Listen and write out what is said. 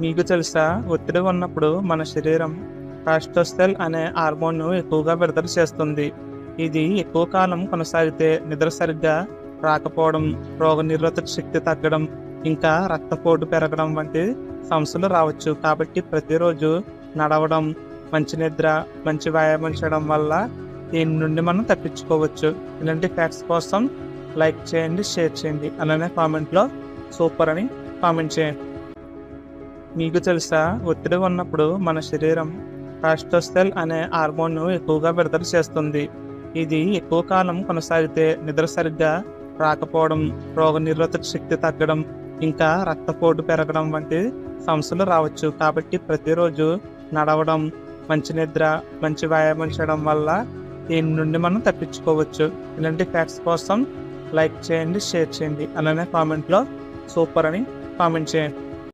మీకు తెలుసా, ఒత్తిడి ఉన్నప్పుడు మన శరీరం కార్టిసోల్ అనే హార్మోన్ను ఎక్కువగా విడుదల చేస్తుంది. ఇది ఎక్కువ కాలం కొనసాగితే నిద్ర సరిగ్గా రాకపోవడం, రోగనిరోధక శక్తి తగ్గడం, ఇంకా రక్తపోటు పెరగడం వంటి సమస్యలు రావచ్చు. కాబట్టి ప్రతిరోజు నడవడం, మంచి నిద్ర, మంచి వ్యాయామం చేయడం వల్ల దీని నుండి మనం తప్పించుకోవచ్చు. ఇలాంటి ఫ్యాక్ట్స్ కోసం లైక్ చేయండి, షేర్ చేయండి, అలానే కామెంట్లో సూపర్ అని కామెంట్ చేయండి. మీకు తెలుసా, ఒత్తిడి ఉన్నప్పుడు మన శరీరం కార్టిసోల్ అనే హార్మోన్ను ఎక్కువగా విడుదల చేస్తుంది. ఇది ఎక్కువ కాలం కొనసాగితే నిద్ర సరిగ్గా రాకపోవడం, రోగనిరోధక శక్తి తగ్గడం, ఇంకా రక్తపోటు పెరగడం వంటి సమస్యలు రావచ్చు. కాబట్టి ప్రతిరోజు నడవడం, మంచి నిద్ర, మంచి వ్యాయామం చేయడం వల్ల దీని నుండి మనం తప్పించుకోవచ్చు. ఇలాంటి ఫ్యాక్ట్స్ కోసం లైక్ చేయండి, షేర్ చేయండి, అలానే కామెంట్లో సూపర్ అని కామెంట్ చేయండి.